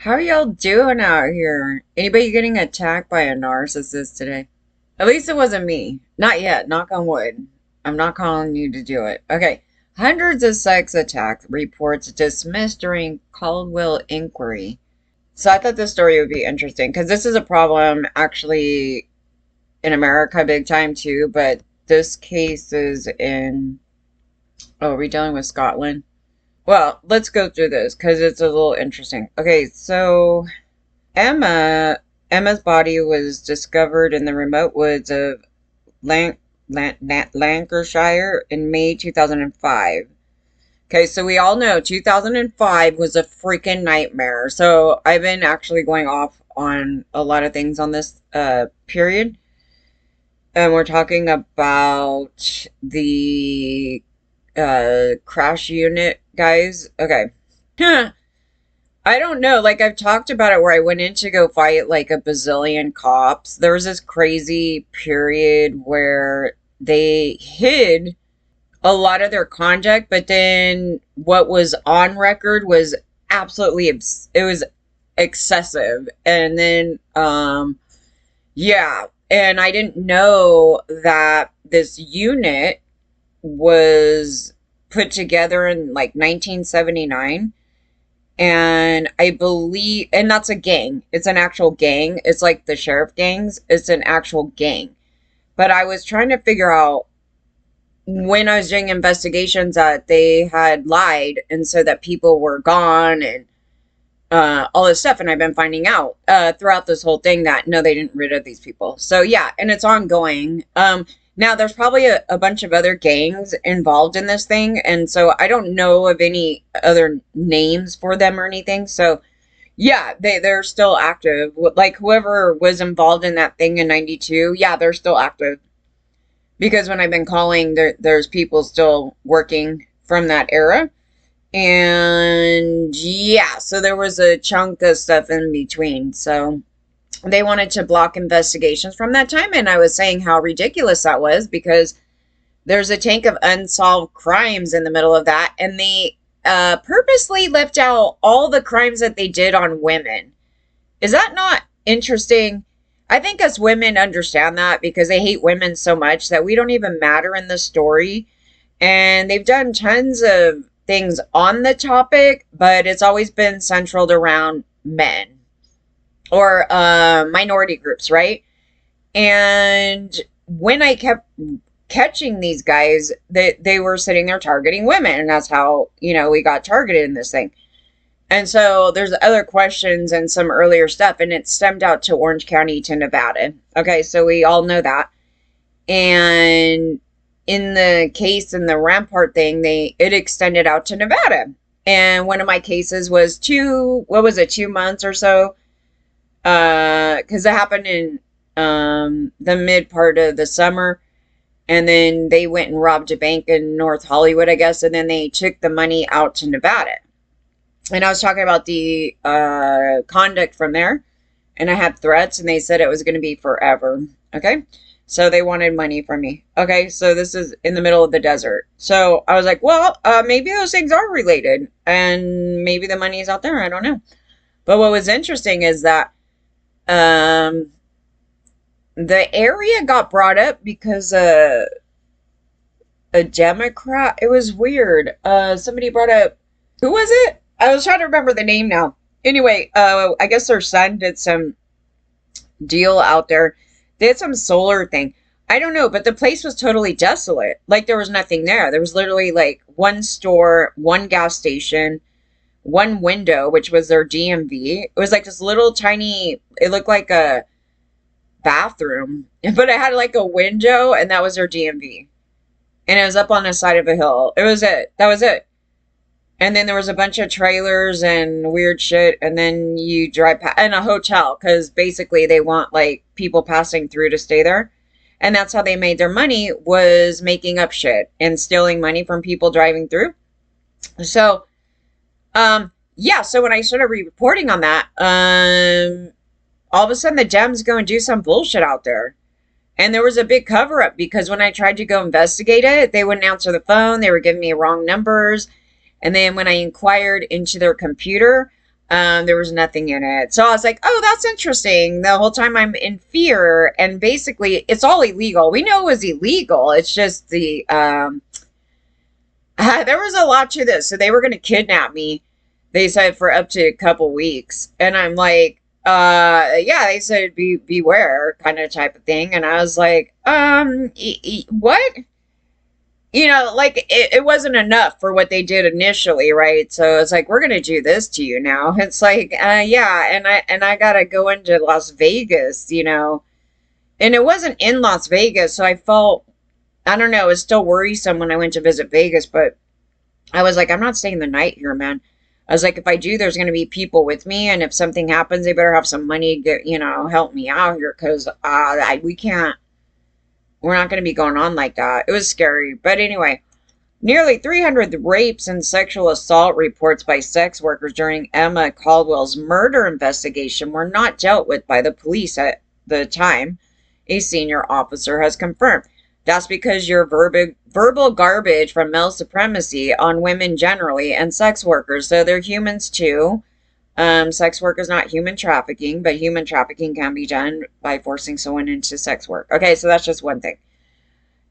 How are y'all doing out here? Anybody getting attacked by a narcissist today? At least it wasn't me. Not yet. Knock on wood. I'm not calling you to do it. Okay. Hundreds of sex attack reports dismissed during Caldwell inquiry. So I thought this story would be interesting because this is a problem actually in America big time too, but this case is in, oh, are we dealing with Scotland? Well, let's go through this because it's a little interesting. Okay, so Emma Emma's body was discovered in the remote woods of Lancashire in May 2005. Okay, so we all know 2005 was a freaking nightmare. So I've been actually going off on a lot of things on this period. And we're talking about the crash unit guys. Okay. I don't know. Like, I've talked about it where I went in to go fight like a bazillion cops. There was this crazy period where they hid a lot of their conduct, but then what was on record was absolutely, it was excessive. And then, yeah. And I didn't know that this unit was put together in like 1979. And I believe, and that's a gang. It's an actual gang. It's like the sheriff gangs. It's an actual gang. But I was trying to figure out when I was doing investigations that they had lied and so that people were gone and all this stuff. And I've been finding out throughout this whole thing that no, they didn't rid of these people. So yeah, and it's ongoing. Now there's probably a bunch of other gangs involved in this thing. And so I don't know of any other names for them or anything. So yeah, they're still active. Like whoever was involved in that thing in 92. Yeah, they're still active. Because when I've been calling, there's people still working from that era. And yeah, so there was a chunk of stuff in between. So they wanted to block investigations from that time. And I was saying how ridiculous that was because there's a tank of unsolved crimes in the middle of that. And they purposely left out all the crimes that they did on women. Is that not interesting? I think us women understand that because they hate women so much that we don't even matter in the story. And they've done tons of things on the topic, but it's always been centered around men or minority groups, right? And when I kept catching these guys, they were sitting there targeting women, and that's how, we got targeted in this thing. And so there's other questions and some earlier stuff, and it stemmed out to Orange County to Nevada. Okay, so we all know that. And in the case in the Rampart thing, it extended out to Nevada. And one of my cases was 2 months or so. Because it happened in the mid part of the summer. And then they went and robbed a bank in North Hollywood, I guess. And then they took the money out to Nevada. And I was talking about the conduct from there. And I had threats, and they said it was going to be forever. Okay? So they wanted money from me. Okay, so this is in the middle of the desert. So I was like, well, maybe those things are related. And maybe the money is out there. I don't know. But what was interesting is that the area got brought up because a Democrat, it was weird. Somebody brought up, who was it? I was trying to remember the name now. Anyway, I guess their son did some deal out there. They had some solar thing. I don't know, but the place was totally desolate. Like there was nothing there. There was literally like one store, one gas station, one window, which was their DMV. It was like this little tiny, it looked like a bathroom, but it had like a window, and that was their DMV. And it was up on the side of a hill. It was it. That was it. And then there was a bunch of trailers and weird shit. And then you drive past, and a hotel, because basically they want like people passing through to stay there. And that's how they made their money, was making up shit and stealing money from people driving through. So, yeah. So when I started reporting on that, all of a sudden the Dems go and do some bullshit out there. And there was a big cover up because when I tried to go investigate it, they wouldn't answer the phone. They were giving me wrong numbers. And then when I inquired into their computer, There was nothing in it. So I was like, oh, that's interesting. The whole time I'm in fear, and basically it's all illegal. We know it was illegal. It's just there was a lot to this. So they were going to kidnap me. They said for up to a couple weeks. And I'm like, yeah, they said beware kind of type of thing. And I was like, what? Like it wasn't enough for what they did initially, right? So it's like, we're gonna do this to you now. It's like, yeah, and I gotta go into Las Vegas, and it wasn't in Las Vegas, so I felt, I don't know, it was still worrisome when I went to visit Vegas, but I was like, I'm not staying the night here, man. I was like, if I do, there's gonna be people with me, and if something happens, they better have some money to get, help me out here, because we can't. We're not going to be going on like that. It was scary. But anyway, nearly 300 rapes and sexual assault reports by sex workers during Emma Caldwell's murder investigation were not dealt with by the police at the time, a senior officer has confirmed. That's because your verbal garbage from male supremacy on women generally and sex workers. So they're humans too. Sex work is not human trafficking, but human trafficking can be done by forcing someone into sex work. Okay, so that's just one thing.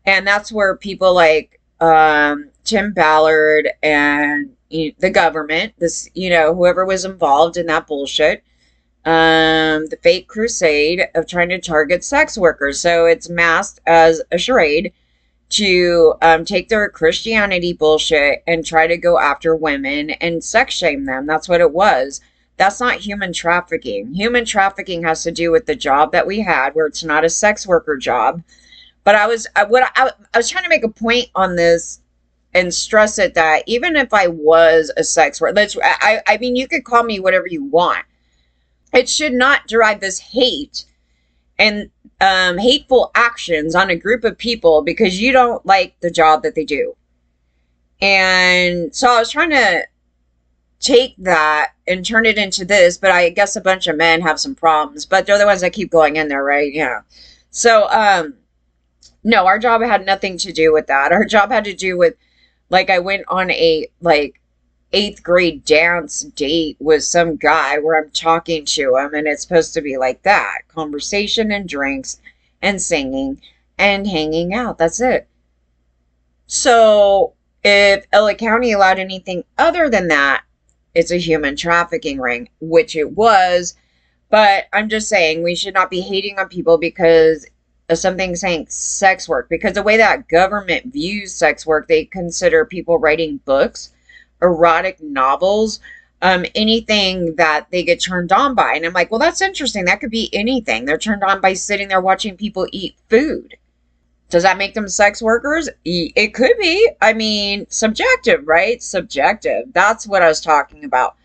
And that's where people like Tim Ballard and the government, whoever was involved in that bullshit, the fake crusade of trying to target sex workers. So it's masked as a charade to take their Christianity bullshit and try to go after women and sex shame them. That's what it was. That's not human trafficking. Human trafficking has to do with the job that we had, where it's not a sex worker job. But I was trying to make a point on this and stress it that even if I was a sex worker, I mean, you could call me whatever you want. It should not derive this hate and hateful actions on a group of people because you don't like the job that they do. And so I was trying to take that and turn it into this, but I guess a bunch of men have some problems, but they're the ones that keep going in there, right? Yeah. So, no, our job had nothing to do with that. Our job had to do with, like, I went on a, like, 8th grade dance date with some guy where I'm talking to him, and it's supposed to be like that. Conversation and drinks and singing and hanging out. That's it. So if LA County allowed anything other than that, it's a human trafficking ring, which it was. But I'm just saying we should not be hating on people because of something saying sex work. Because the way that government views sex work, they consider people writing books, erotic novels, anything that they get turned on by. And I'm like, well, that's interesting. That could be anything. They're turned on by sitting there watching people eat food. Does that make them sex workers? It could be. I mean, subjective, right? Subjective. That's what I was talking about.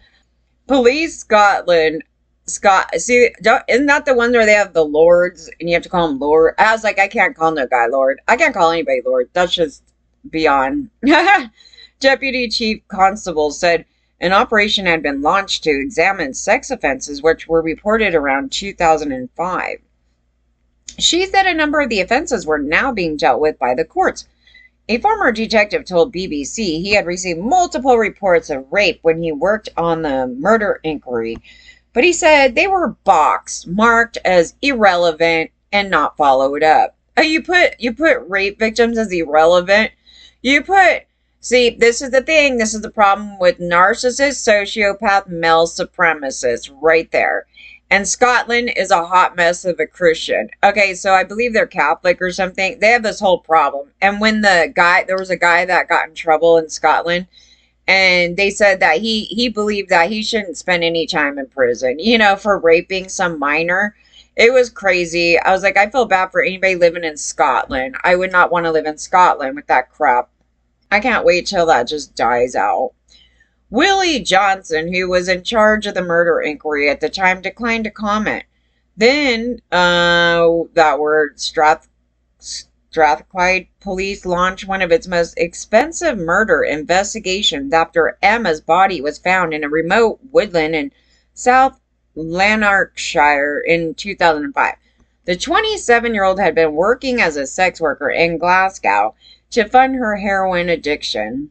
Police Scotland. See, isn't that the one where they have the lords and you have to call them Lord? I was like, I can't call no guy Lord. I can't call anybody Lord. That's just beyond. Deputy Chief Constable said an operation had been launched to examine sex offenses which were reported around 2005. She said a number of the offenses were now being dealt with by the courts. A former detective told BBC he had received multiple reports of rape when he worked on the murder inquiry, but he said they were boxed, marked as irrelevant, and not followed up. You put rape victims as irrelevant. See, this is the thing. This is the problem with narcissist, sociopath, male supremacists right there. And Scotland is a hot mess of a Christian. Okay, so I believe they're Catholic or something. They have this whole problem. And when there was a guy that got in trouble in Scotland, and they said that he believed that he shouldn't spend any time in prison, for raping some minor. It was crazy. I was like, I feel bad for anybody living in Scotland. I would not want to live in Scotland with that crap. I can't wait till that just dies out. Willie Johnson, who was in charge of the murder inquiry at the time, declined to comment. Then, that word, Strathclyde police launched one of its most expensive murder investigations after Emma's body was found in a remote woodland in South Lanarkshire in 2005. The 27-year-old had been working as a sex worker in Glasgow to fund her heroin addiction.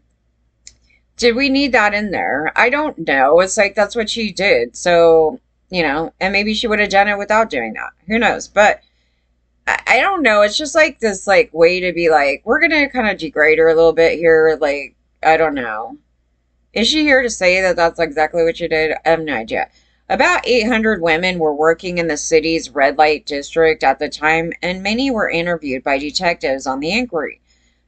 Did we need that in there? I don't know. It's like that's what she did. So, and maybe she would have done it without doing that. Who knows? But I don't know. It's just like this like way to be like, we're gonna kind of degrade her a little bit here. Like, I don't know. Is she here to say that that's exactly what you did? I have no idea. About 800 women were working in the city's red light district at the time, and many were interviewed by detectives on the inquiry.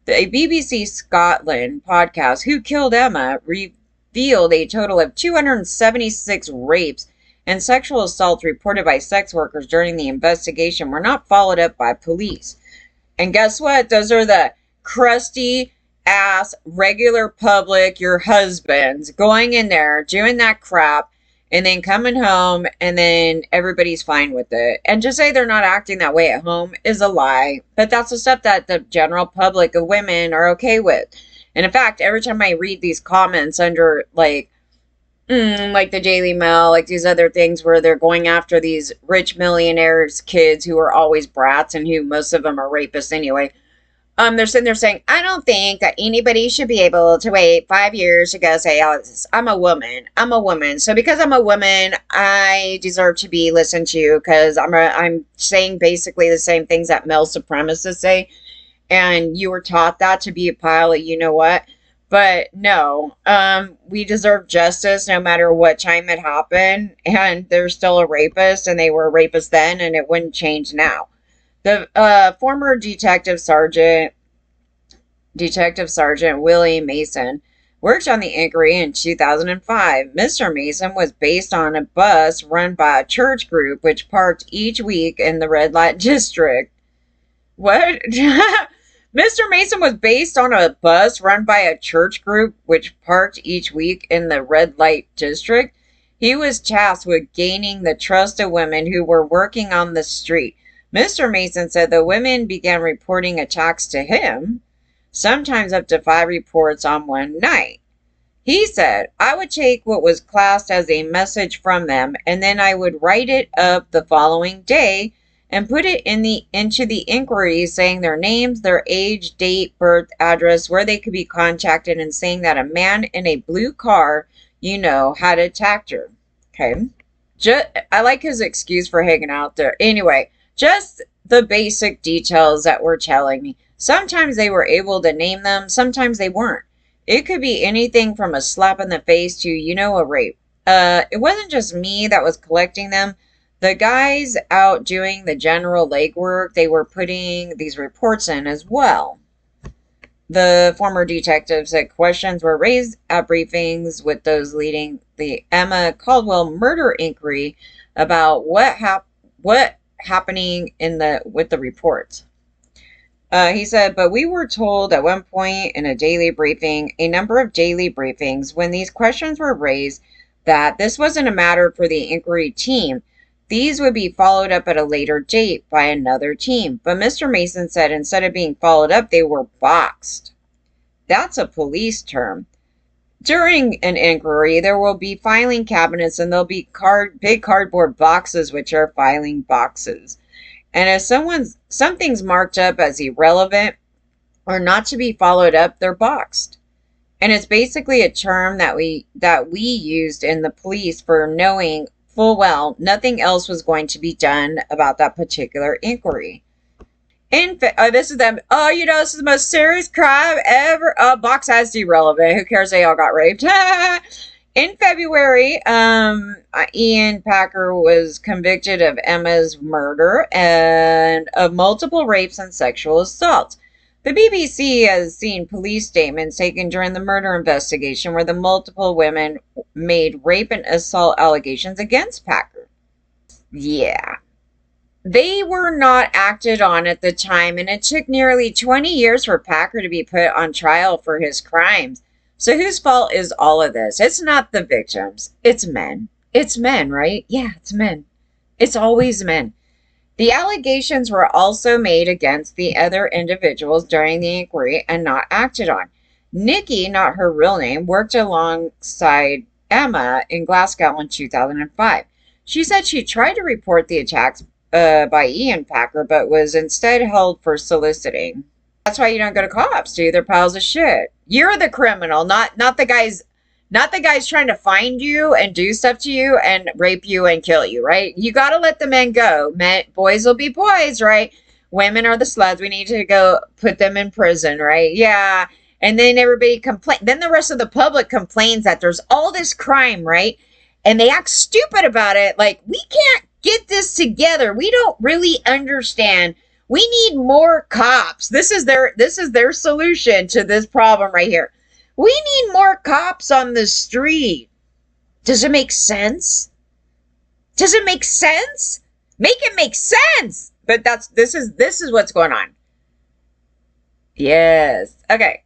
The BBC Scotland podcast, Who Killed Emma, revealed a total of 276 rapes and sexual assaults reported by sex workers during the investigation were not followed up by police. And guess what? Those are the crusty ass regular public, your husbands, going in there, doing that crap, and then coming home, and then everybody's fine with it. And to say they're not acting that way at home is a lie. But that's the stuff that the general public of women are okay with. And in fact, every time I read these comments under like the Daily Mail, like these other things where they're going after these rich millionaires' kids who are always brats and who most of them are rapists anyway. They're sitting there saying, I don't think that anybody should be able to wait 5 years to go say, oh, I'm a woman. I'm a woman. So because I'm a woman, I deserve to be listened to because I'm saying basically the same things that male supremacists say. And you were taught that to be a pile of you know what. But no, we deserve justice no matter what time it happened. And they're still a rapist, and they were a rapist then, and it wouldn't change now. The former Detective Sergeant Willie Mason, worked on the inquiry in 2005. Mr. Mason was based on a bus run by a church group which parked each week in the red light district. What? Mr. Mason was based on a bus run by a church group which parked each week in the red light district. He was tasked with gaining the trust of women who were working on the street. Mr. Mason said the women began reporting attacks to him, sometimes up to 5 reports on one night. He said, I would take what was classed as a message from them, and then I would write it up the following day and put it into the inquiry, saying their names, their age, date, birth, address, where they could be contacted, and saying that a man in a blue car, had attacked her. Okay. I like his excuse for hanging out there. Anyway, just the basic details that were telling me. Sometimes they were able to name them, sometimes they weren't. It could be anything from a slap in the face to, a rape. It wasn't just me that was collecting them. The guys out doing the general legwork, they were putting these reports in as well. The former detective said questions were raised at briefings with those leading the Emma Caldwell murder inquiry about what happening with the reports. He said, but we were told at one point in a number of daily briefings, when these questions were raised, that this wasn't a matter for the inquiry team. These would be followed up at a later date by another team. But Mr. Mason said instead of being followed up, they were boxed. That's a police term. During an inquiry, there will be filing cabinets, and there'll be big cardboard boxes, which are filing boxes. And if something's marked up as irrelevant or not to be followed up, they're boxed. And it's basically a term that we used in the police for knowing full well nothing else was going to be done about that particular inquiry. This is them. This is the most serious crime ever. Box as irrelevant. Who cares? They all got raped. In February, Ian Packer was convicted of Emma's murder and of multiple rapes and sexual assaults. The BBC has seen police statements taken during the murder investigation where the multiple women made rape and assault allegations against Packer. Yeah. They were not acted on at the time, and it took nearly 20 years for Packer to be put on trial for his crimes. So whose fault is all of this? It's not the victims. It's men. It's men, right? Yeah, it's men. It's always men. The allegations were also made against the other individuals during the inquiry and not acted on. Nikki, not her real name, worked alongside Emma in Glasgow in 2005. She said she tried to report the attacks by Ian Packer, but was instead held for soliciting. That's why you don't go to cops, dude. They're piles of shit. You're the criminal, not the guys, not the guys trying to find you and do stuff to you and rape you and kill you, right? You got to let the men go. Men, boys will be boys, right? Women are the sluts. We need to go put them in prison, right? Yeah. And then everybody complain. Then the rest of the public complains that there's all this crime, right? And they act stupid about it. Like, we can't get this together. We don't really understand. We need more cops. This is their solution to this problem right here. We need more cops on the street. Does it make sense? Does it make sense? Make it make sense. But this is what's going on. Yes. Okay.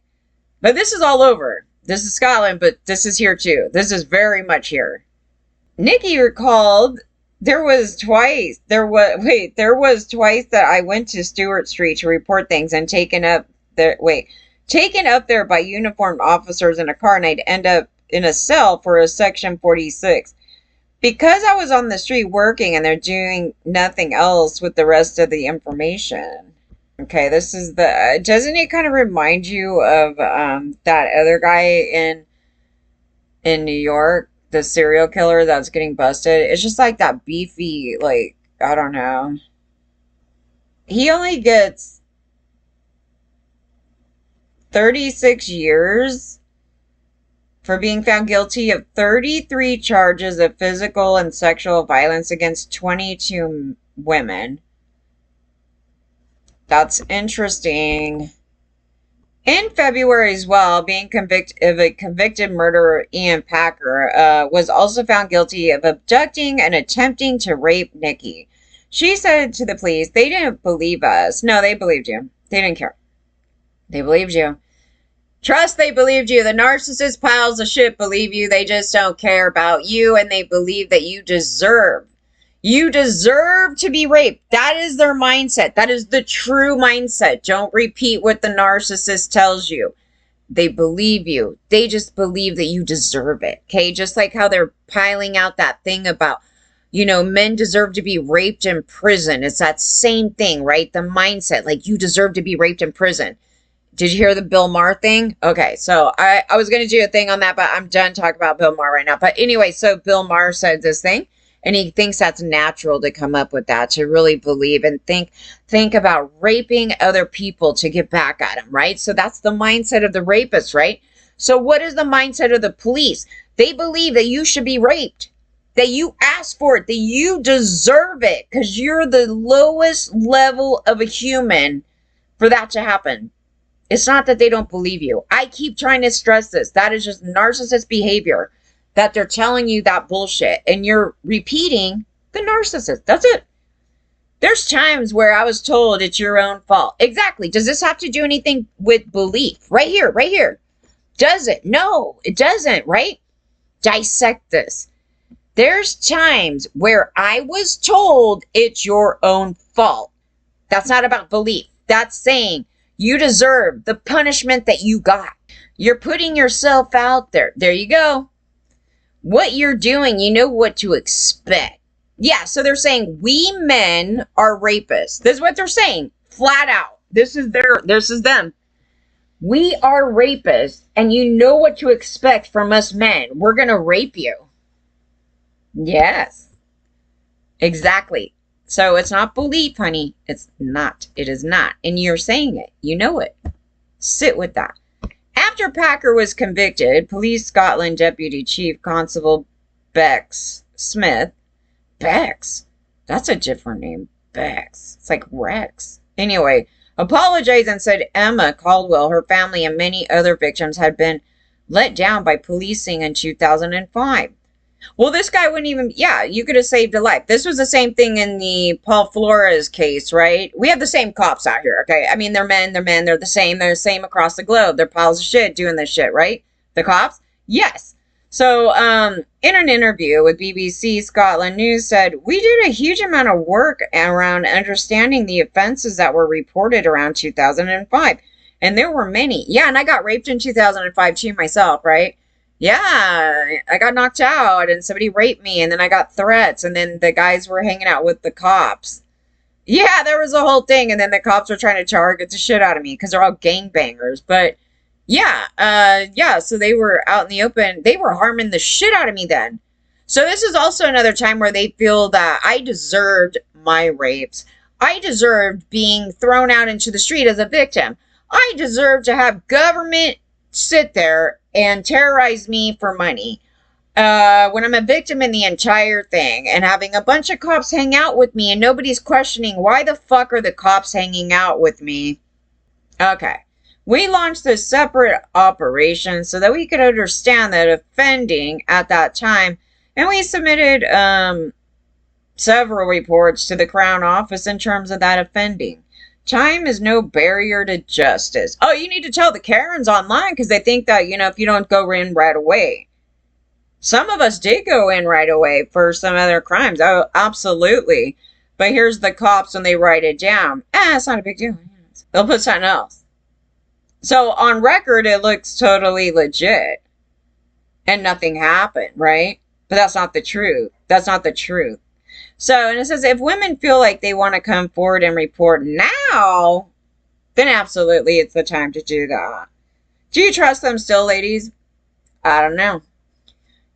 But this is all over. This is Scotland, but this is here too. This is very much here. Nikki recalled there was twice that I went to Stewart Street to report things and taken up there by uniformed officers in a car, and I'd end up in a cell for a section 46. Because I was on the street working and they're doing nothing else with the rest of the information. Okay, this is the, doesn't it kind of remind you of that other guy in New York, the serial killer that's getting busted? It's just like that beefy, like, I don't know. He only gets 36 years for being found guilty of 33 charges of physical and sexual violence against 22 women. That's interesting. In February as well, being convicted of a convicted murderer, Ian Packer, was also found guilty of abducting and attempting to rape Nikki. She said to the police, they didn't believe us. No, they believed you. They didn't care. They believed you. Trust, they believed you. The narcissist piles of shit believe you. They just don't care about you, and they believe that you deserve to be raped. That is their mindset. That is the true mindset. Don't repeat what the narcissist tells you. They believe you. They just believe that you deserve it. Okay? Just like how they're piling out that thing about, men deserve to be raped in prison. It's that same thing, right? The mindset, like you deserve to be raped in prison. Did you hear the Bill Maher thing? Okay, so I was going to do a thing on that, but I'm done talking about Bill Maher right now. But anyway, so Bill Maher said this thing, and he thinks that's natural to come up with that, to really believe and think about raping other people to get back at them, right? So that's the mindset of the rapist, right? So what is the mindset of the police? They believe that you should be raped, that you asked for it, that you deserve it, because you're the lowest level of a human for that to happen. It's not that they don't believe you. I keep trying to stress this. That is just narcissist behavior, that they're telling you that bullshit and you're repeating the narcissist. That's it. There's times where I was told it's your own fault. Exactly. Does this have to do anything with belief? Right here. Does it? No, it doesn't, right? Dissect this. There's times where I was told it's your own fault. That's not about belief. That's saying, you deserve the punishment that you got. You're putting yourself out there. There you go. What you're doing, you know what to expect. Yeah, so they're saying we men are rapists. This is what they're saying, flat out. This is them. We are rapists, and you know what to expect from us men. We're going to rape you. Yes. Exactly. So it's not belief, honey. It's not. It is not. And you're saying it. You know it. Sit with that. After Packer was convicted, Police Scotland Deputy Chief Constable Bex Smith. Bex? That's a different name. Bex. It's like Rex. Anyway, apologized and said Emma Caldwell, her family, and many other victims had been let down by policing in 2005. Well, this guy wouldn't even, you could have saved a life. This was the same thing in the Paul Flores case, right? We have the same cops out here, okay? I mean, they're men, they're the same across the globe. They're piles of shit doing this shit, right? The cops? Yes. So, in an interview with BBC Scotland News said, we did a huge amount of work around understanding the offenses that were reported around 2005. And there were many. Yeah, and I got raped in 2005 too myself, right? Yeah, I got knocked out and somebody raped me and then I got threats and then the guys were hanging out with the cops. Yeah, there was a whole thing, and then the cops were trying to target the shit out of me because they're all gangbangers. But yeah, yeah, so they were out in the open. They were harming the shit out of me then. So this is also another time where they feel that I deserved my rapes. I deserved being thrown out into the street as a victim. I deserve to have government sit there and terrorize me for money. When I'm a victim in the entire thing and having a bunch of cops hang out with me and nobody's questioning why the fuck are the cops hanging out with me. Okay. We launched a separate operation so that we could understand that offending at that time, and we submitted several reports to the Crown Office in terms of that offending. Time is no barrier to justice. Oh, you need to tell the Karens online because they think that, if you don't go in right away. Some of us did go in right away for some other crimes. Oh, absolutely. But here's the cops when they write it down. It's not a big deal. They'll put something else. So on record, it looks totally legit. And nothing happened, right? But that's not the truth. That's not the truth. So, and it says, if women feel like they want to come forward and report now, then absolutely it's the time to do that. Do you trust them still, ladies? I don't know.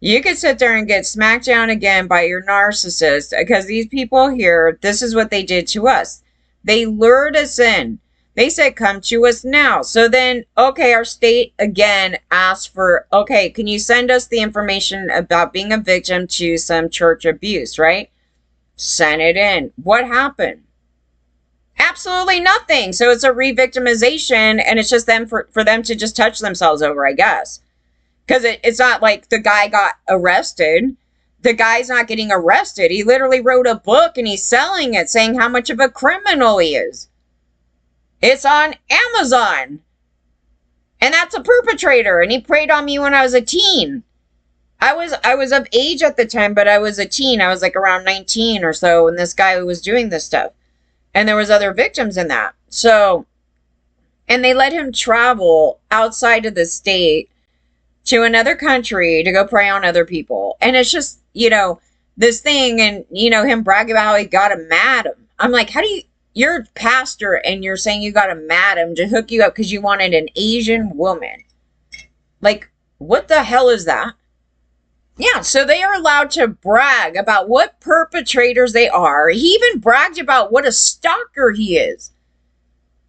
You could sit there and get smacked down again by your narcissist because these people here, this is what they did to us. They lured us in. They said, come to us now. So then, okay, our state again asked for, okay, can you send us the information about being a victim to some church abuse, right? Send it in. What happened? Absolutely nothing. So it's a re-victimization and it's just them for them to just touch themselves over, I guess. Because it's not like the guy got arrested. The guy's not getting arrested. He literally wrote a book and he's selling it saying how much of a criminal he is. It's on Amazon. And that's a perpetrator. And he preyed on me when I was a teen. I was of age at the time, but I was a teen. I was like around 19 or so when this guy was doing this stuff. And there was other victims in that. So, and they let him travel outside of the state to another country to go prey on other people. And it's just, this thing and, him bragging about how he got a madam. I'm like, you're a pastor and you're saying you got a madam to hook you up because you wanted an Asian woman. Like, what the hell is that? Yeah, so they are allowed to brag about what perpetrators they are. He even bragged about what a stalker he is.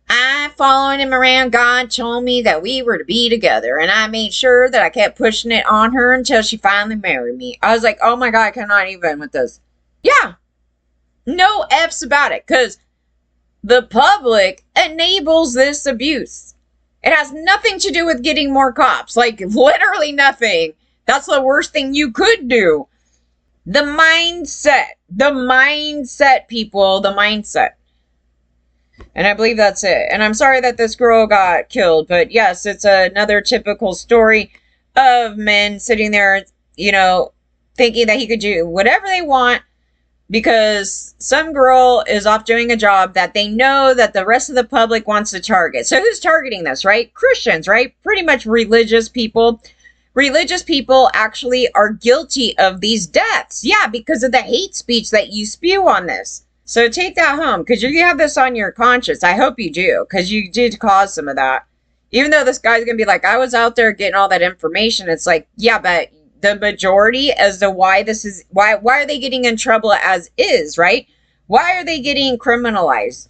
I followed him around. God told me that we were to be together. And I made sure that I kept pushing it on her until she finally married me. I was like, oh my God, I cannot even with this. Yeah. No F's about it. Because the public enables this abuse. It has nothing to do with getting more cops. Like, literally nothing. That's the worst thing you could do. The mindset. The mindset, people. The mindset. And I believe that's it. And I'm sorry that this girl got killed. But yes, it's another typical story of men sitting there, thinking that he could do whatever they want because some girl is off doing a job that they know that the rest of the public wants to target. So who's targeting this, right? Christians, right? Pretty much religious people. Religious people actually are guilty of these deaths. Yeah, because of the hate speech that you spew on this. So take that home, because you have this on your conscience. I hope you do, because you did cause some of that. Even though this guy's going to be like, I was out there getting all that information. It's like, yeah, but the majority as to why this is, why are they getting in trouble as is, right? Why are they getting criminalized?